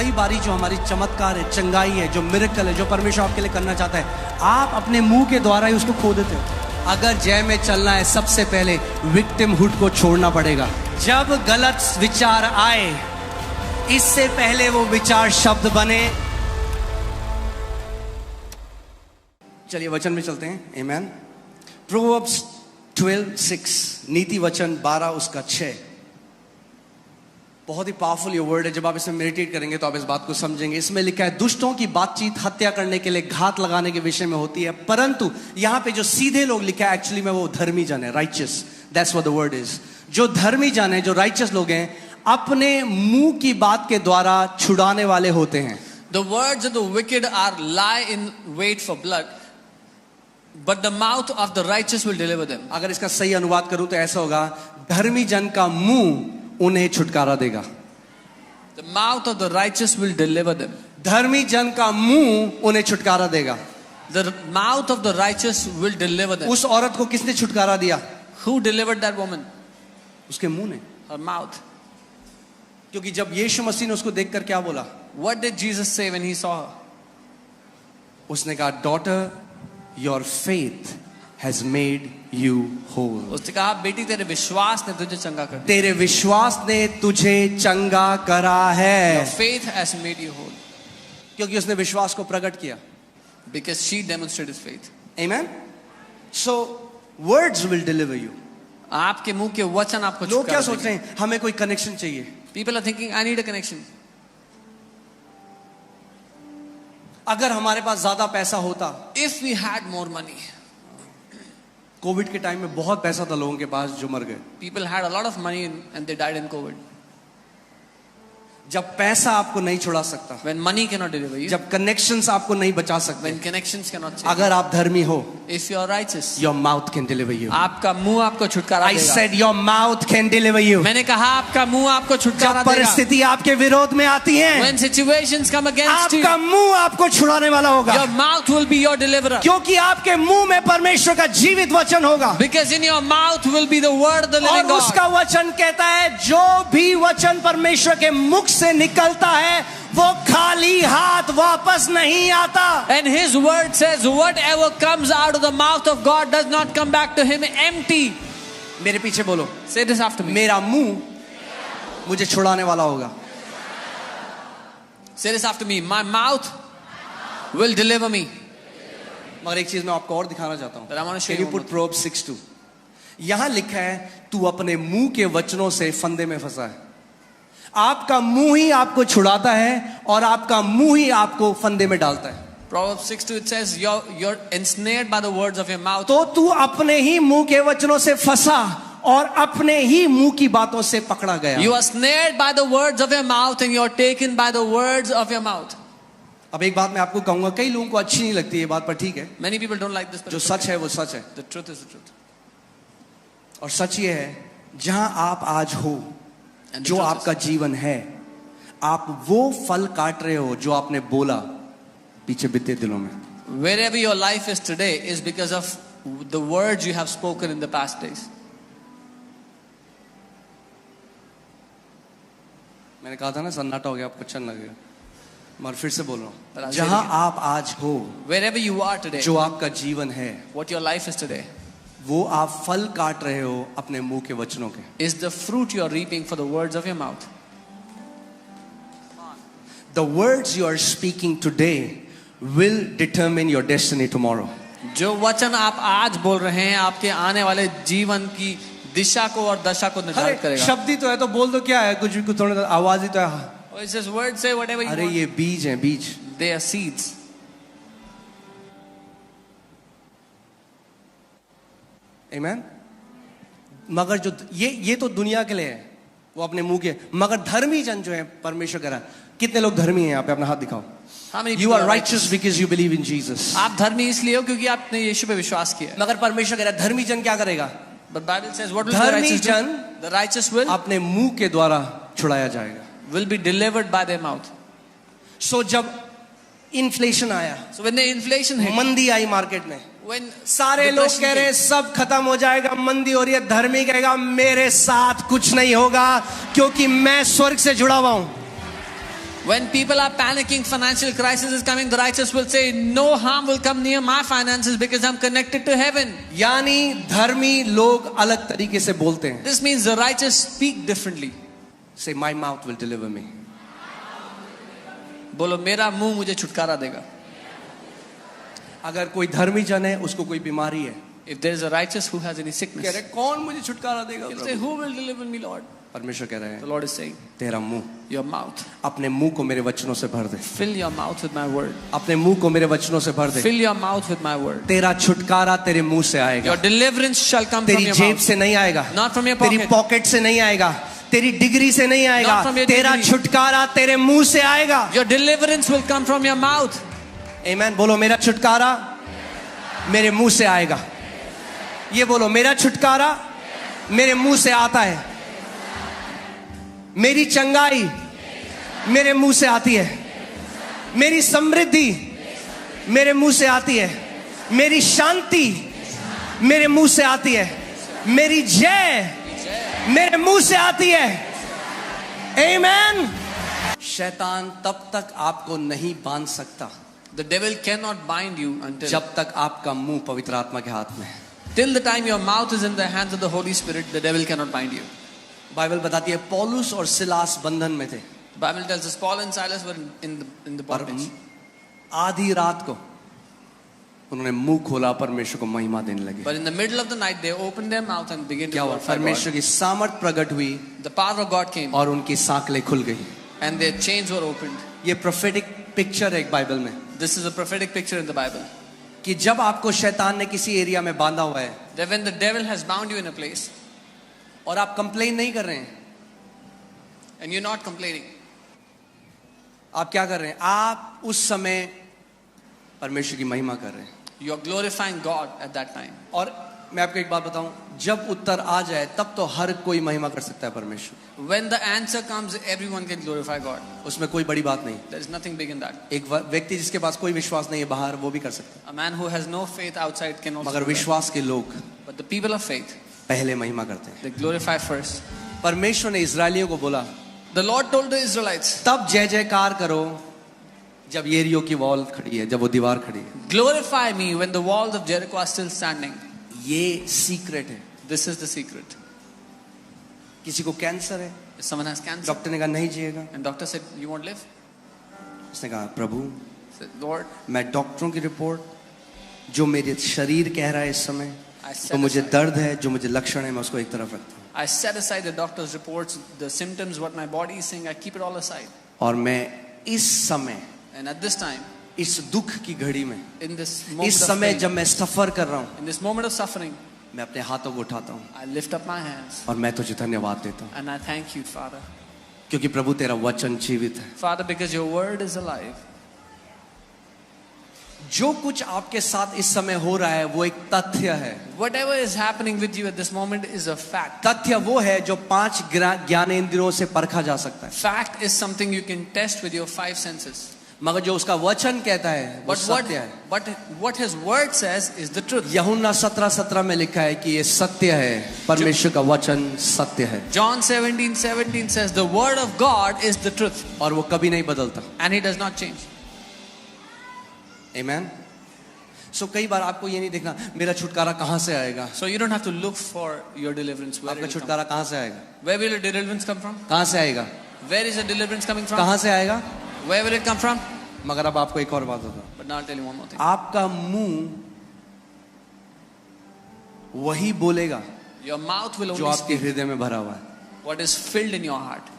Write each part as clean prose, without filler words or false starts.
कई बारी जो हमारी चमत्कार है, चंगाई है, जो मिरेकल है, जो परमेश्वर आपके लिए करना चाहता है, आप अपने मुंह के द्वारा ही उसको खो देते हो। अगर जय में चलना है, सबसे पहले विक्टिमहुड को छोड़ना पड़ेगा। जब गलत विचार आए, इससे पहले वो विचार शब्द बने। चलिए वचन में चलते हैं। आमेन। प्रोवर्ब्स 12:6, नीति वचन 12 उसका 6। बहुत ही पावरफुल ये वर्ड है। जब आप इसमें मेडिटेट करेंगे तो आप इस बात को समझेंगे। इसमें लिखा है, दुष्टों की बातचीत हत्या करने के लिए, घात लगाने के विषय में होती है, परंतु यहाँ पे जो सीधे लोग लिखा है, एक्चुअली में वो धर्मी जन है, righteous. That's what the word is. जो धर्मी जन है, जो राइचियस लोग हैं, अपने मुंह की बात के द्वारा छुड़ाने वाले होते हैं। The words of the wicked are lie in wait for blood, but the mouth of the righteous will deliver them. अगर इसका सही अनुवाद करूं तो ऐसा होगा, धर्मी जन का मुंह उन्हें छुटकारा देगा। The mouth of the righteous will deliver them. धर्मी जन का मुंह उन्हें छुटकारा देगा। The mouth of the righteous will deliver them. उस औरत को किसने छुटकारा दिया? Who delivered that woman? उसके मुंह ने, Her mouth. क्योंकि जब यीशु मसीह ने उसको देखकर क्या बोला? What did Jesus say when he saw her? उसने कहा, daughter, your faith has made you whole. उसने कहा, बेटी तेरे विश्वास ने तुझे चंगा कर दिया। तेरे विश्वास ने तुझे चंगा करा है। Your faith has made you whole. क्योंकि उसने विश्वास को प्रकट किया। Because she demonstrated faith. Amen. So words will deliver you. आपके मुंह के वचन आपको लोग क्या छुटकारा सोच रहे हैं? हमें कोई कनेक्शन चाहिए। People are thinking, I need a connection. अगर हमारे पास ज्यादा पैसा होता, If we had more money. Covid के टाइम में बहुत पैसा था लोगों के पास जो मर गए। People had a lot of money and they died in COVID. जब पैसा आपको नहीं छुड़ा सकता, When money cannot deliver you. जब कनेक्शंस आपको नहीं बचा सकते, When connections cannot save. अगर आप धर्मी हो, If you are righteous. your mouth can deliver you. आपका मुंह आपको छुटकारा I देगा। said your mouth can deliver you. मैंने कहा आपका मुंह आपको छुटकारा जब देगा। परिस्थिति आपके विरोध में आती है, When situations come against you, आपका मुंह आपको छुड़ाने वाला होगा। your mouth will be your deliverer. क्योंकि आपके मुंह में परमेश्वर का जीवित वचन होगा। Because in your mouth will be the word of the living और God. उसका वचन कहता है, जो भी वचन परमेश्वर के मुख से निकलता है, वो खाली हाथ वापस नहीं आता। And his word says, whatever comes out of the mouth of God does not come back to him empty. मेरे पीछे बोलो, Say this after me. मेरा मुंह मुझे छुड़ाने वाला होगा। Say this after me. My mouth will deliver me. मगर एक चीज मैं आपको और दिखाना चाहता हूं। But I want to show Can you you one put Proverbs 6:2? यहां लिखा है, तू अपने मुंह के वचनों से फंदे में फंसा है। आपका मुंह ही आपको छुड़ाता है और आपका मुंह ही आपको फंदे में डालता है। Proverbs 6:2 it says, you're ensnared by the words of your mouth. तो तू अपने ही मुंह के वचनों से फंसा और अपने ही मुंह की बातों से पकड़ा गया। You are snared by the words of your mouth and you are taken by the words of your mouth. अब एक बात मैं आपको कहूंगा, कई लोगों को अच्छी नहीं लगती ये बात, पर ठीक है, Many people don't like this, but जो सच है वो सच है। the truth is the truth. और सच ये है, जहां आप आज हो, And the जो truth आपका जीवन है, आप वो फल काट रहे हो जो आपने बोला पीछे बीते दिनों में। Wherever your life is today is because of the words you have spoken in the past days. मैंने कहा था ना, सन्नाटा हो गया, आपको अच्छा लगेगा, मगर फिर से बोल रहा But हूं, I'll say it जहां again. आप आज हो, Wherever you are today, जो आपका जीवन है, what your life is today वो आप फल काट रहे हो अपने मुंह के वचनों के। is the fruit you are reaping for the words of your mouth. The words you are speaking today will determine your destiny tomorrow. जो वचन आप आज बोल रहे हैं आपके आने वाले जीवन की दिशा को और दशा को निर्धारित अरे करेगा। शब्द ही तो है, तो बोल दो, क्या है, कुछ भी, कुछ थोड़ा आवाज ही तो है। Oh, it says words, say whatever you अरे want. ये बीज है, बीज। They are seeds. Amen? मगर जो ये तो दुनिया के लिए है, वो अपने मुंह के, मगर धर्मी जन जो है परमेश्वर कह रहा है। कितने लोग धर्मी हैं यहाँ पे? अपना हाथ दिखाओ। How many You people are righteous because you believe in Jesus. आप धर्मी इसलिए हो क्योंकि आपने यीशु पे विश्वास किया है। मगर परमेश्वर कह रहा है, धर्मी जन क्या करेगा? But Bible says what will the धर्मी righteous जन do? The righteous will अपने मुंह के द्वारा छुड़ाया जाएगा। be delivered by their mouth. सो जब इन्फ्लेशन आया, So when the inflation hit, मंदी आई मार्केट में, when सारे लोग depression कह रहे हैं hit, सब खत्म हो जाएगा, मंदी हो रही है, धर्मी कहेगा मेरे साथ कुछ नहीं होगा क्योंकि मैं स्वर्ग से जुड़ा हुआ हूं। When people are panicking, financial crisis is coming, the righteous will say, no harm will come near my finances because I'm connected to heaven. यानी धर्मी लोग अलग तरीके से बोलते हैं. This means the righteous speak differently. Say, my mouth will deliver me. बोलो मेरा मुंह मुझे छुटकारा देगा. अगर कोई धर्मी जन है, उसको कोई बीमारी है, If there is a righteous who has any कह sickness, रहे कौन मुझे छुटकारा देगा he'll say, Prabhu? who will deliver me, Lord? परमेश्वर कह रहे The हैं, Lord is saying, तेरा मुंह, your mouth. अपने मुंह को मेरे वचनों से भर दे. Fill your mouth with my word. अपने मुंह को मेरे वचनों से भर दे. Fill your mouth with my word. तेरा छुटकारा तेरे मुंह से आएगा. Your deliverance shall come from तेरी your जेब mouth. से नहीं आएगा, Not from your तेरी pocket. पॉकेट से नहीं आएगा, तेरी डिग्री से नहीं आएगा. Not from your तेरा degree. छुटकारा तेरे मुंह से आएगा. Your deliverance will come from your mouth. आमीन. बोलो मेरा छुटकारा मेरे मुंह से आएगा. ये बोलो, मेरा छुटकारा मेरे मुंह से आता है. मेरी चंगाई मेरे मुंह से आती है. मेरी समृद्धि मेरे मुंह से आती है. मेरी शांति मेरे मुंह से आती है. मेरी जय मेरे मुंह से आती है. आमीन. शैतान तब तक आपको नहीं बांध सकता The devil cannot bind you until जब तक आपका मुंह पवित्र आत्मा के हाथ में है. till the time your mouth is in the hands of the Holy Spirit. The devil cannot bind you. Bible बताती है पौलुस और सिलास बंधन में थे. The Bible tells us Paul and Silas were in the पर bondage. आधी रात को उन्होंने मुंह खोला, परमेश्वर को महिमा देने लगे. But in the middle of the night, they opened their mouth and began to क्या हुआ? glorify परमेश्वर God. की सामर्थ प्रकट हुई The power of God came और उनकी सांकलें खुल गई. and their chains were opened. ये प्रोफेटिक पिक्चर है एक बाइबल में This is a prophetic picture in the Bible. कि जब आपको शैतान ने किसी एरिया में बांधा हुआ है That when the devil has bound you in a place और आप कंप्लेन नहीं कर रहे हैं, and you're not complaining, आप क्या कर रहे हैं? आप उस समय परमेश्वर की महिमा कर रहे हैं. you're glorifying God at that time. और मैं आपको एक बात बताऊं, जब उत्तर आ जाए तब तो हर कोई महिमा कर सकता है परमेश्वर. When the answer comes, everyone can glorify God. उसमें कोई बड़ी बात नहीं. There is nothing big in that. एक व्यक्ति जिसके पास कोई विश्वास नहीं है बाहर, वो भी कर सकता है. A man who has no faith outside can also मगर do that. विश्वास के लोग But the people of faith, पहले महिमा करते हैं. they glorify first. परमेश्वर ने इजरायलियों को बोला, The Lord told the Israelites, तब जय जयकार करो जब येरियो की वॉल खड़ी है, जब वो दीवार खड़ी है. glorify me when the walls of Jericho are still standing. ये सीक्रेट है. This is the secret. किसी को कैंसर है, If someone has cancer doctor ने कहा नहीं जिएगा. and doctor said, you won't live? उसने कहा प्रभु, Said, Lord, मैं डॉक्टरों की रिपोर्ट, जो मेरे शरीर कह रहा है इस समय, I तो set, मुझे aside, दर्द है, जो मुझे लक्षण है, मैं उसको एक तरफ रखता हूँ. I set aside the doctor's reports, the symptoms, what my body is saying, I keep it all aside. और मैं इस समय, And at this time, इस दुख की घड़ी में, in this moment इस of समय pain, जब मैं सफर कर रहा हूँ, in this moment of suffering, मैं अपने हाथों को उठाता हूँ I lift up my hands और मैं तुझे धन्यवाद देता हूँ, and I thank you, Father. क्योंकि प्रभु तेरा वचन जीवित है. Father, because your word is alive. जो कुछ आपके साथ इस समय हो रहा है वो एक तथ्य है. Whatever is happening with you at this moment is a fact. तथ्य वो है जो 5 ज्ञानेंद्रियों से परखा जा सकता है. Fact is something you can test with your 5 senses. मगर जो उसका वचन कहता है वो सत्य है. But what his word says is the truth. यूहन्ना 17:17 में लिखा है कि ये सत्य है, परमेश्वर का वचन सत्य है. John 17:17 says the word of God is the truth और वो कभी नहीं बदलता. and he does not change. आमीन. सो कई बार आपको ये नहीं देखना मेरा छुटकारा कहाँ से आएगा. So you don't have to look for your deliverance. Where, आपका it will come. छुटकारा कहाँ से आएगा? Where will your deliverance come from? कहाँ से आएगा? Where is the deliverance coming from? कहाँ से आएगा? Where will it come from? मगर अब आपको एक और बात बताऊं. But now I'll tell you one more thing. आपका मुंह वही बोलेगा Your mouth will जो only आपके speak हृदय में भरा हुआ है. what is filled in your heart.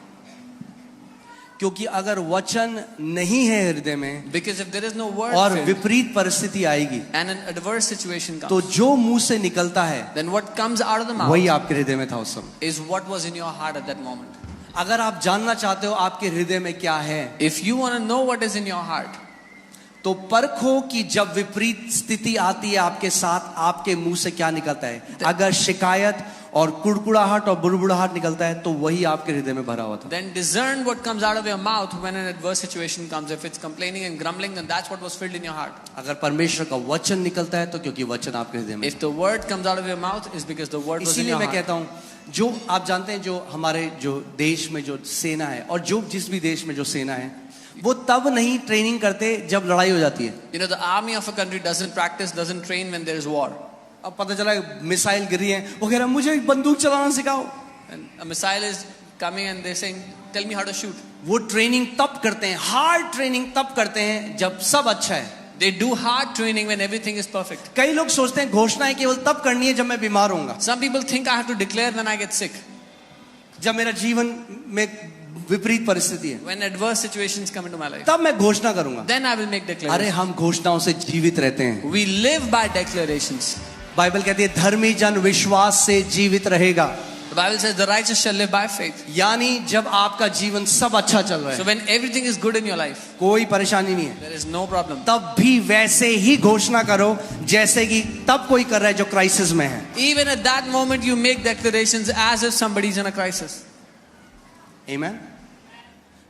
क्योंकि अगर वचन नहीं है हृदय में Because if there is no word और filled विपरीत परिस्थिति आएगी and an adverse situation तो comes, जो मुंह से निकलता है then what comes out of the mouth वही आपके हृदय में था उस समय. is what was in your heart at that moment. अगर आप जानना चाहते हो आपके हृदय में क्या है If you want to know what is in your heart, तो परखो कि जब विपरीत स्थिति आती है आपके साथ आपके मुंह से क्या निकलता है. अगर शिकायत और कुड़कुड़ाहट और बुड़बुड़ाहट निकलता है तो वही आपके हृदय में भरा हुआ था. then discern what comes out of your mouth when an adverse situation comes. If it's complaining and grumbling, then that's what was filled in your heart. अगर परमेश्वर का वचन निकलता है तो क्योंकि वचन आपके हृदय में. If the word comes out of your mouth, is because the word was in इसीलिए your मैं heart. कहता हूँ जो आप जानते हैं जो हमारे जो देश में जो सेना है और जो जिस भी देश में जो सेना है वो तब नहीं ट्रेनिंग करते जब लड़ाई हो जाती है. You know, the army of a country doesn't train when there is war. अब पता चला मिसाइल गिरी है, वो कह रहा मुझे एक बंदूक चलाना सिखाओ. And a missile is coming and they're saying, tell me how to shoot. वो ट्रेनिंग तब करते हैं, हार्ड ट्रेनिंग तब करते हैं जब सब अच्छा है. They do hard training when everything is perfect. कई लोग सोचते हैं घोषणाएं केवल तब करनी है जब मैं बीमार होऊंगा, Some people think I have to declare when I get sick, जब मेरा जीवन में विपरीत परिस्थिति है, when adverse situations come into my life. तब मैं घोषणा करूंगा. Then I will make अरे declarations. हम घोषणाओं से जीवित रहते हैं. We live by declarations. Bible कहती है धर्मी जन विश्वास से जीवित रहेगा. The Bible says the righteous shall live by faith. यानी जब आपका जीवन सब अच्छा चल रहा So है, when everything is good in your life, कोई परेशानी नहीं है, there is no problem. तब भी वैसे ही घोषणा करो जैसे कि तब कोई कर रहा है जो क्राइसिस में है. Even at that moment you make declarations as if somebody is in a crisis. आमीन.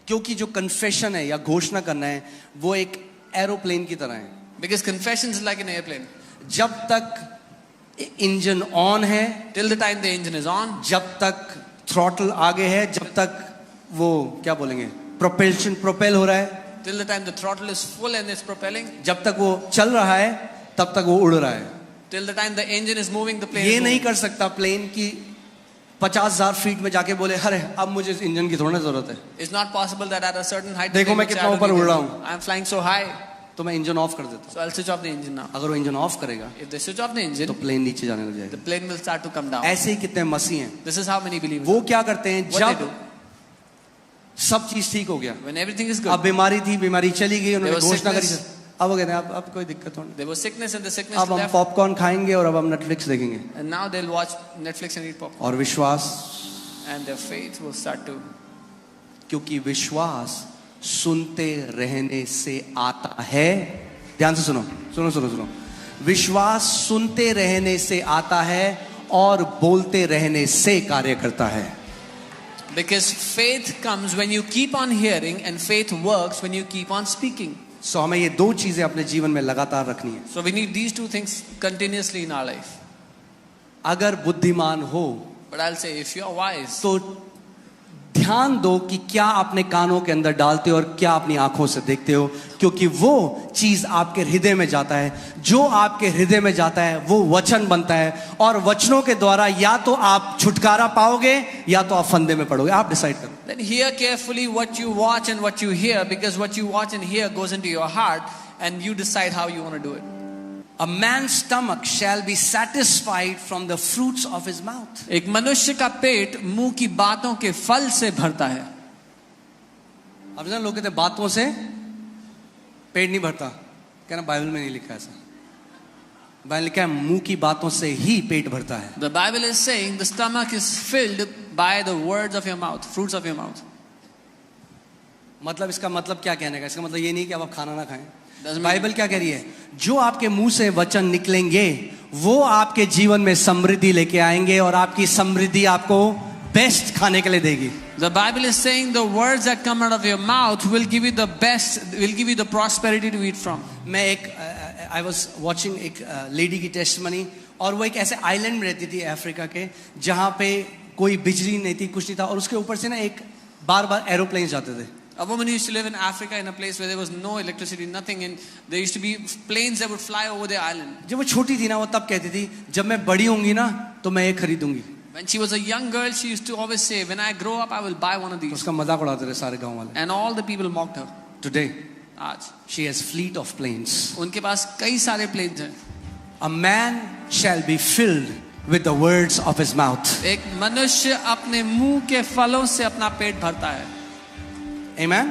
क्योंकि जो कन्फेशन है या घोषणा करना है वो एक एरोप्लेन की तरह है. Because confession is like an airplane. जब तक इंजन ऑन है, Till the time the engine is on, जब तक थ्रॉटल आगे है, जब तक वो क्या बोलेंगे प्रोपेल हो रहा है, till the time the throttle is full and it's propelling, जब तक वो चल रहा है तब तक वो उड़ रहा है. till the time the engine is moving, the plane ये is नहीं moving. कर सकता प्लेन की 50,000 फीट में जाके बोले अरे अब मुझे इस इंजन की थोड़ी जरूरत है, It's not possible that at a certain height, देखो मैं the plane कितना will say, ऊपर "I don't उड़ रहा need हूँ." it. I'm flying so high, तो मैं इंजन ऑफ कर देता हूँ. so I'll switch off the engine now. अगर वो इंजन ऑफ करेगा If they switch off the तो engine, प्लेन नीचे जाने लग the जाएगा. plane will start to come down. ऐसे ही कितने मसीह हैं, This is how many believers. वो क्या करते हैं What they जब do सब चीज ठीक हो गया, when everything is अब good, बीमारी थी, बीमारी चली गई, उन्होंने There was घोषणा करी, sickness. अब वो कहते हैं अब कोई दिक्कत नहीं, there was sickness and the sickness अब हम left, पॉपकॉर्न खाएंगे और अब हम नेटफ्लिक्स देखेंगे. and now they'll watch Netflix and eat popcorn, और विश्वास, and their faith will start to. क्योंकि विश्वास सुनते रहने से आता है. ध्यान से सुनो सुनो सुनो सुनो. विश्वास सुनते रहने से आता है और बोलते रहने से कार्य करता है. Because faith comes when you keep on hearing, and faith works when you keep on speaking. सो हमें ये दो चीजें अपने जीवन में लगातार रखनी है. So we need these two things continuously in our life. अगर बुद्धिमान हो But I'll say, if you're wise, तो ध्यान दो कि क्या अपने कानों के अंदर डालते हो और क्या अपनी आंखों से देखते हो, क्योंकि वो चीज आपके हृदय में जाता है. जो आपके हृदय में जाता है वो वचन बनता है, और वचनों के द्वारा या तो आप छुटकारा पाओगे या तो आप फंदे में पड़ोगे. आप डिसाइड करो. then hear carefully what you watch and what you hear, because what you watch and hear goes into your heart, and you decide how you want to do it. A man's stomach shall be satisfied from the fruits of his mouth. एक मनुष्य का पेट मुंह की बातों के फल से भरता है. अब लोग कहते हैं बातों से पेट नहीं भरता, कहना बाइबल में नहीं लिखा ऐसा. बाइबल लिखा है मुंह की बातों से ही पेट भरता है. The Bible is saying the stomach is filled by the words of your mouth, fruits of your mouth. मतलब इसका मतलब क्या कहने का, इसका मतलब ये नहीं कि अब आप खाना ना खाएं. Doesn't mean- बाइबल क्या कह रही है, जो आपके मुंह से वचन निकलेंगे वो आपके जीवन में समृद्धि लेके आएंगे, और आपकी समृद्धि आपको बेस्ट खाने के लिए देगी. The Bible is saying the words that come out of your mouth will give you the best, will give you the prosperity to eat from. मैं एक आई वॉज वॉचिंग एक लेडी की टेस्टमनी, और वो एक ऐसे आइलैंड में रहती थी अफ्रीका के, जहाँ पे कोई बिजली नहीं थी, कुछ नहीं था, और उसके ऊपर से ना एक बार बार एरोप्लेन जाते थे. A woman used to live in Africa in a place where there was no electricity, nothing, and there used to be planes that would fly over the island. जब वो छोटी थी ना, वो तब कहती थी जब मैं बड़ी होंगी ना तो मैं ये खरीदूंगी. When she was a young girl, she used to always say, when I grow up, I will buy one of these. उसका मजाक उड़ाते रहे सारे गांव वाले. And all the people mocked her. Today आज she has fleet of planes. उनके पास कई सारे planes हैं. A man shall be filled with the words of his mouth. एक मनुष्य अपने मुंह के फलों से अपना पेट भरता है. Amen.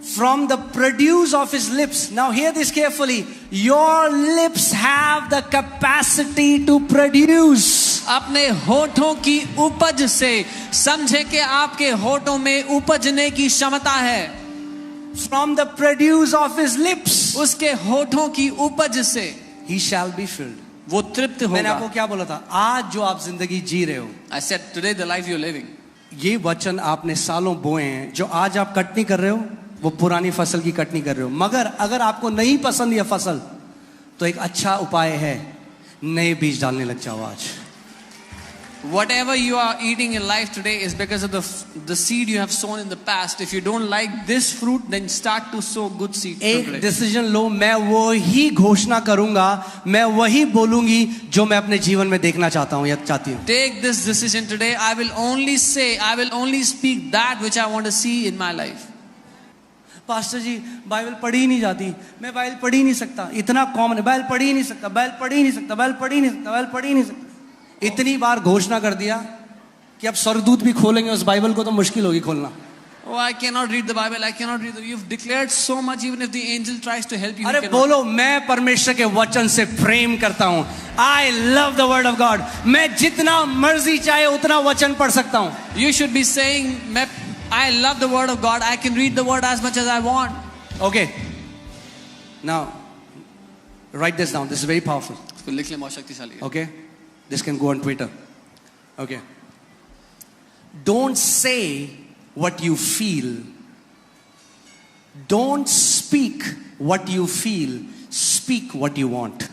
From the produce of his lips. Now hear this carefully. Your lips have the capacity to produce. अपने होठों की उपज से, समझे कि आपके होठों में उपजने की क्षमता है. From the produce of his lips, उसके होठों की उपज से he shall be filled. वो तृप्त मैंने आपको होगा. क्या बोला था, आज जो आप जिंदगी जी रहे हो, I said today the life you're living, ये वचन आपने सालों बोए हैं. जो आज आप कटनी कर रहे हो वो पुरानी फसल की कटनी कर रहे हो. मगर अगर आपको नहीं पसंद ये फसल, तो एक अच्छा उपाय है, नए बीज डालने लग जाओ आज. Whatever you are eating in life today is because of the seed you have sown in the past. If you don't like this fruit, then start to sow good seed एक today. डिसीजन लो, मैं वही घोषणा करूंगा, मैं वही बोलूंगी जो मैं अपने जीवन में देखना चाहता हूं या चाहती हूं. Take this decision today. I will only speak that which I want to see in my life. Pastor ji Bible पढ़ी ही नहीं जाती, मैं बाइबल पढ़ ही नहीं सकता, इतना कॉमन है, बाइबल पढ़ ही नहीं सकता, बाइबल पढ़ ही नहीं सकता, बाइबल पढ़ ही नहीं सकता, बाइबल पढ़ ही नहीं सकता. इतनी बार घोषणा कर दिया कि अब स्वर्गदूत भी खोलेंगे उस बाइबल को तो मुश्किल होगी खोलना. Oh, I cannot read the Bible. I cannot read. You've declared so much. Even if the angel tries to help you, अरे you बोलो, मैं परमेश्वर के वचन से प्रेम करता हूं. I love the word of God. मैं जितना मर्जी चाहे उतना वचन पढ़ सकता हूं. You should be saying, I love the word of God. I can read the word as much as I want. Okay. Now, write this down. This is very powerful. इसको लिख ले, बहुत शक्तिशाली है. Okay. This can go on Twitter. Okay. Don't say what you feel. Don't speak what you feel. Speak what you want.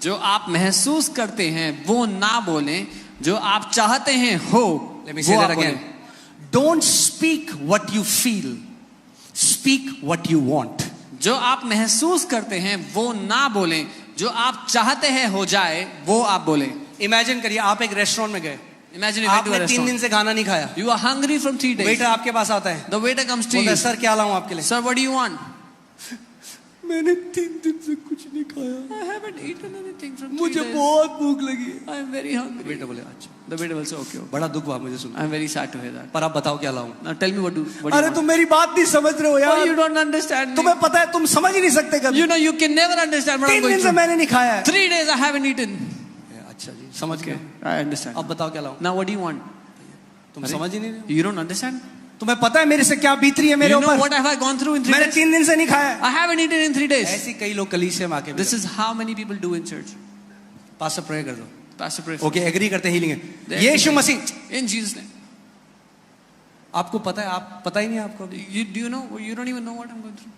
जो आप महसूस करते हैं वो ना बोलें, जो आप चाहते हैं हो. Let me say that again. Don't speak what you feel. Speak what you want. जो आप महसूस करते हैं वो ना बोलें, जो आप चाहते हैं हो जाए वो आप बोलें. Imagine करिए आप एक रेस्टोरेंट में गए. Imagine you went to a आपने 3 दिन restaurant. से खाना नहीं खाया. You are hungry from 3 days. Waiter आपके पास आता है. The waiter comes to बोलता you. है, सर क्या लाऊं आपके लिए? Sir, what do you want? मैंने 3 दिन से कुछ नहीं खाया. I haven't eaten anything from 3 मुझे days. बहुत भूख लगी है. I am very hungry. Waiter बोले अच्छा. The waiter will say, okay. बड़ा दुख हुआ मुझे सुन. I am very sad to hear that. पर आप बताओ क्या लाऊं? Now tell me what do you अरे want? तुम मेरी बात नहीं समझ रहे हो Oh, यार. you don't understand me. तुम्हें पता है तुम समझ ही नहीं सकते कभी. You know you can never understand what 3 I'm going दिन से through. मैंने नहीं खाया है. 3 days I haven't eaten. अच्छा जी समझ गए. I understand. अब बताओ क्या लाऊं? Now what do you want? तुम समझ ही नहीं रहे. You don't understand? तुम्हें पता है मेरे से क्या बीत रही है मेरे You know ऊपर. what have I gone through in 3 मैंने days? 3 दिन से नहीं खाया. I haven't eaten in 3 days. ऐसी कई लोग कलीसिया में आके. This is how many people do in church. Pastor pray कर दो. Pastor pray for okay agree करते हैं हीलिंग They है. यीशु मसीह. in Jesus' name. आपको पता है, आप पता ही नहीं आपको. Do you know? You don't even know what I'm going through.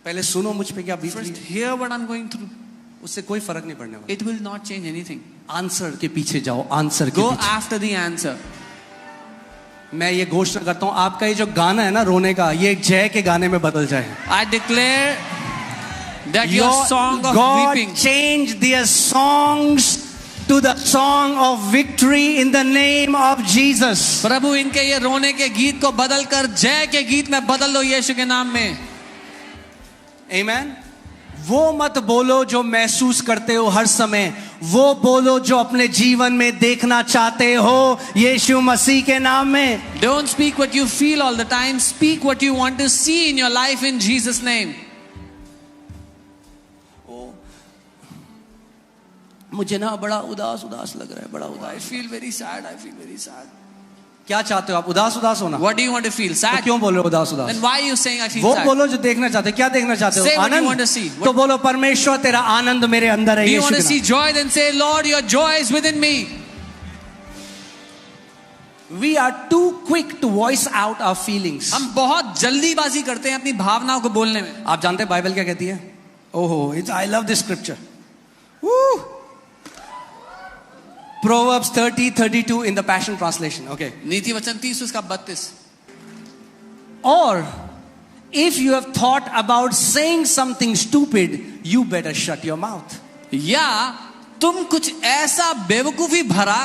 पहले सुनो मुझ पे क्या बीत रही First है. hear what I'm going through. उससे कोई फर्क नहीं पड़ने वाला. It will not change anything. Answer के पीछे जाओ. आंसर के Go पीछे. after the answer. मैं ये घोषणा करता हूं आपका ये जो गाना है ना रोने का, ये जय के गाने में बदल जाए. I declare that your song of God weeping, change their songs to the song of victory in the name of Jesus. प्रभु इनके ये रोने के गीत को बदल कर जय के गीत में बदल दो यीशु के नाम में. Amen. वो मत बोलो जो महसूस करते हो हर समय, वो बोलो जो अपने जीवन में देखना चाहते हो यीशु मसीह के नाम में. Don't speak what you feel all the time. Speak what you want to see in your life in Jesus' name. मुझे ना बड़ा उदास उदास लग रहा है, बड़ा I उदास. feel very sad. I feel very sad. क्या चाहते हो आप? उदास उदास होना. What do you want to feel? तो Sad. क्यों बोल रहे हो उदास उदास? Then why are you saying I feel वो sad? बोलो जो देखना चाहते हो. क्या देखना चाहते हो? Say what you want to Anand. see. तो बोलो परमेश्वर तेरा आनंद मेरे अंदर है Do you Yeshu want to के see नाम. joy? Then say, Lord, your joy is within me. We are too quick to voice out our feelings. हम बहुत जल्दीबाजी करते हैं अपनी भावनाओं को बोलने में. आप जानते हैं बाइबल क्या कहती है? ओहो, it's I love this scripture. Woo! Proverbs 30:32 in the Passion Translation. Okay. नीति वचन 30 उसका 32. Or if you have thought about saying something stupid, you better shut your mouth. या तुम कुछ ऐसा बेवकूफी भरा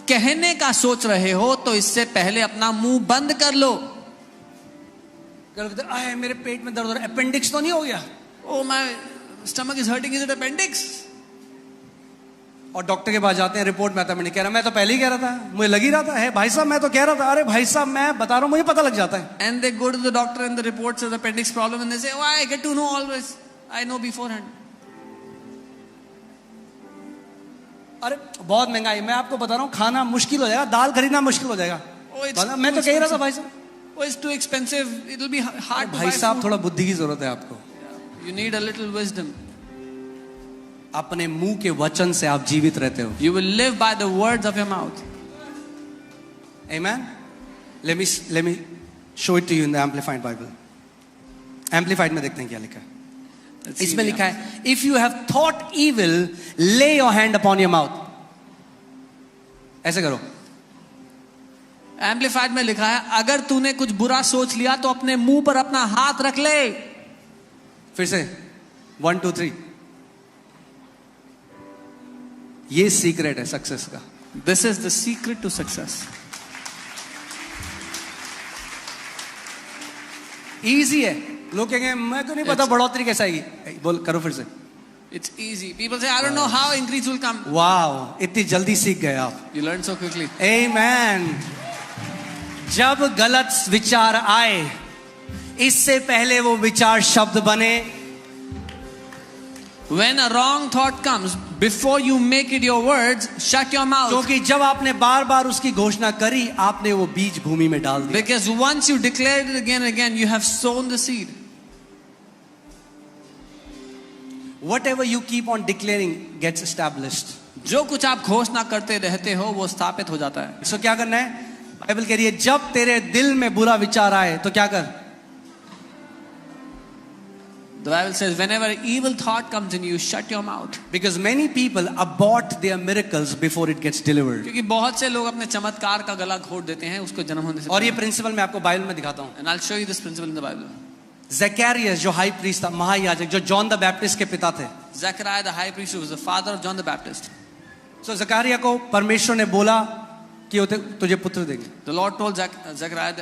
कहने का सोच रहे हो तो इससे पहले अपना मुंह बंद कर लो. आए मेरे पेट में दर्द हो रहा है, अपेंडिक्स तो नहीं हो गया? Oh, my stomach is hurting. Is it appendix? और डॉक्टर के पास जाते हैं, रिपोर्ट में आता है, मैंने कह रहा मैं तो पहले ही कह रहा था, मुझे लग ही रहा था. है भाई साहब मैं तो कह रहा था. अरे भाई साहब मैं बता रहा हूं, मुझे पता लग जाता है. And they go to the doctor and the report says appendix problem and they say, oh, I get to know always. I know beforehand. अरे बहुत महंगाई, मैं आपको बता रहा हूँ खाना मुश्किल हो जाएगा, दाल खरीदना मुश्किल हो जाएगा. Oh, it's मैं तो कह ही रहा था भाई साहब. Oh, it's too expensive. It'll be hard to भाई buy साहब food. थोड़ा बुद्धि की जरूरत है आपको. You need a little wisdom. अपने मुंह के वचन से आप जीवित रहते हो. You will live by the words of your mouth. Amen. Let me show it to you in the Amplified Bible. Amplified में देखते हैं क्या लिखा है. इसमें लिखा है, if you have thought evil, lay your hand upon your mouth. ऐसे करो. एम्पलीफाइड में लिखा है, अगर तूने कुछ बुरा सोच लिया तो अपने मुंह पर अपना हाथ रख ले. फिर से 1 2 3. ये सीक्रेट है सक्सेस का. This is the secret to success. Easy है. लोग कहेंगे मैं तो नहीं पता बढ़ोतरी कैसे आएगी. बोल करो फिर से. It's easy. People say, I don't know how increase will come. वाह, इतनी जल्दी सीख गए आप. You learn so quickly. Amen. जब गलत विचार आए, इससे पहले वो विचार शब्द बने. When a wrong thought comes, before you make it your words, shut your mouth. क्योंकि जब आपने बार बार उसकी घोषणा करी, आपने वो बीज भूमि में डाल दिया. Because once you declare it again and again, you have sown the seed. Whatever you keep on declaring gets established. जो कुछ आप घोषणा करते रहते हो वो स्थापित हो जाता है. So क्या करना है? बाइबल कह रही है जब तेरे दिल में बुरा विचार आए तो क्या कर. The Bible says whenever evil thought comes in you, shut your mouth. Because many people abort their miracles before it gets delivered. क्योंकि बहुत से लोग अपने चमत्कार का गला घोट देते हैं उसको जन्म होने से. और ये प्रिंसिपल मैं आपको बाइबल में दिखाता हूँ. And I'll show you this principle in the Bible. Zakaria जो हाई प्रीस्ट था, महायाजक, जो जॉन द बैप्टिस्ट के पिता थे. Zechariah the high priest was the father of John the Baptist. So Zakaria को परमेश्वर ने बोला कि तुझे पुत्र देंगे. The Lord told Zechariah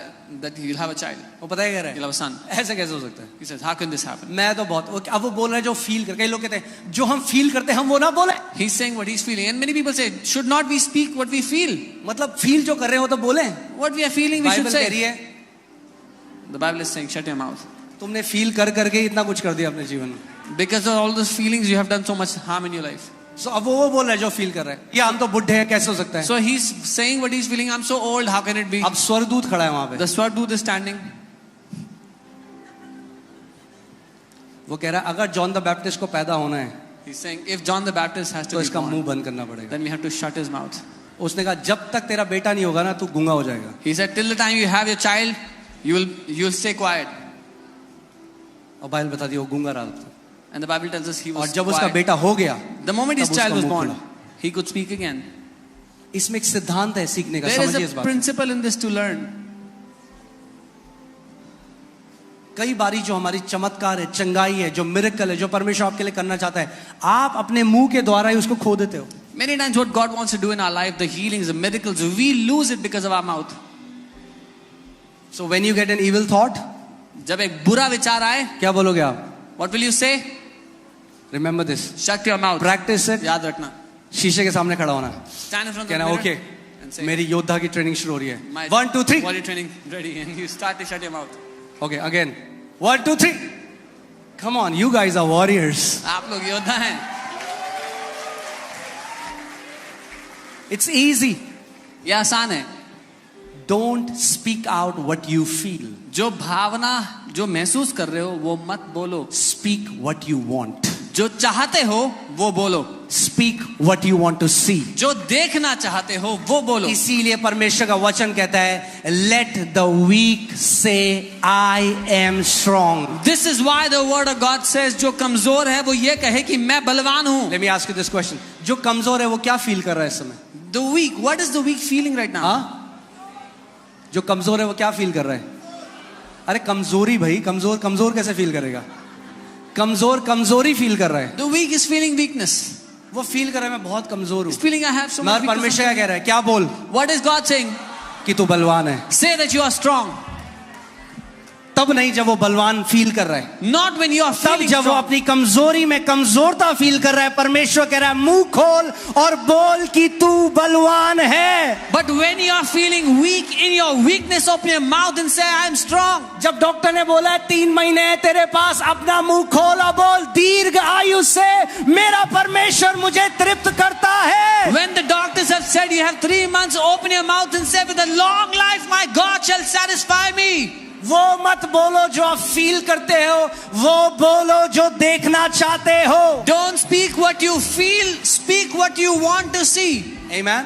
that he'll have a child. वो पता है क्या He'll have a son. ऐसे कैसे हो सकता है. He says, how can this happen? मैं तो बहुत. अब वो बोल रहे हैं जो फील कर. कई लोग कहते हैं जो हम फील करते हैं हम वो ना बोले. He's saying what he's feeling, and many people say, should not we speak what we feel? मतलब फील जो कर रहे हो तो बोले. What we are feeling, we should Bible कह रही say. है The Bible is saying, shut your mouth. तुमने फील कर करके इतना कुछ कर दिया अपने जीवन में. Because of all those feelings, you have done so much harm in your life. So अब वो बोल रहा है जो फील कर रहा है. ये हम तो बुढ़े हैं कैसे हो सकता है. So he's saying what he's feeling. I'm so old. How can it be? अब स्वर्गदूत खड़ा है वहां पे. The Swarduta is standing. वो कह रहा है अगर जॉन द बैप्टिस्ट को पैदा होना है He's saying if John the Baptist has तो to be इसका मुंह born, बंद करना पड़ेगा. then we have to shut his mouth. उसने कहा जब तक तेरा बेटा नहीं होगा ना तू गूंगा हो जाएगा. He said till the time you have your child, you'll stay quiet. और बाइबल बता दी वो गूंगा रहा था. And the Bible tells us he और was जब उसका quiet. बेटा हो गया The moment his तब child उसका was मुंह born, खुला. he could speak again. इसमें एक सिद्धांत है सीखने का. There is समझिए इस a बात. principle in this to learn. कई बारी जो हमारी चमत्कार है, चंगाई है, जो मिरेकल है, जो परमेश्वर आपके लिए करना चाहता है, आप अपने मुंह के द्वारा ही उसको खो देते हो. Many times what God wants to do in our life, the healings, the miracles, we lose it because of our mouth. So when you get an evil thought, जब एक बुरा विचार आए, क्या बोलोगे आप? what will you say? Remember this. Shut your mouth. Practice it. याद रखना. शीशे के सामने खड़ा होना. Stand in front of कहना the okay mirror and say, मेरी योद्धा की ट्रेनिंग शुरू हो रही है. my 1 2 3. body training ready, and you start to shut your mouth. Okay, again. 1 2 3. Come on, you guys are warriors. आप लोग योद्धा हैं. It's easy. ये आसान है. Don't speak out what you feel. जो भावना जो महसूस कर रहे हो वो मत बोलो. Speak what you want. जो चाहते हो वो बोलो. Speak what you want to see. जो देखना चाहते हो वो बोलो. इसीलिए परमेश्वर का वचन कहता है Let the weak say I am strong. This is why the word of God says जो कमजोर है वो ये कहे कि मैं बलवान हूँ. Let me ask you this question. जो कमजोर है वो क्या फील कर रहा है इस समय? The weak, what is the weak feeling right now? हाँ? जो कमजोर है वो क्या फील कर रहा है? अरे कमजोरी भाई, कमजोर कमजोर कैसे फील करेगा? कमजोर कमजोरी फील कर रहा है. The weak is feeling weakness. वो फील कर रहा है मैं बहुत कमजोर हूँ. He's feeling I have so much मगर weakness. परमेश्वर क्या कह रहा है? क्या बोल? What is God saying? कि तू बलवान है. Say that you are strong. तब नहीं जब वो बलवान फील कर रहा है. Not when you are तब feeling जब वो strong. अपनी कमजोरी में कमजोरता फील कर रहा है. परमेश्वर कह रहा है मुंह खोल और बोल कि तू बलवान है. But when you are feeling weak in your weakness, open your mouth and say I am strong. जब डॉक्टर ने बोला है 3 महीने है तेरे पास, अपना मुंह खोल और बोल दीर्घ आयु से मेरा परमेश्वर मुझे तृप्त करता है. When the doctors have said you have 3 months, open your mouth and say with a long life my God shall satisfy me. वो मत बोलो जो आप फील करते हो, वो बोलो जो देखना चाहते हो. Don't speak what you feel, speak what you want to see. Amen.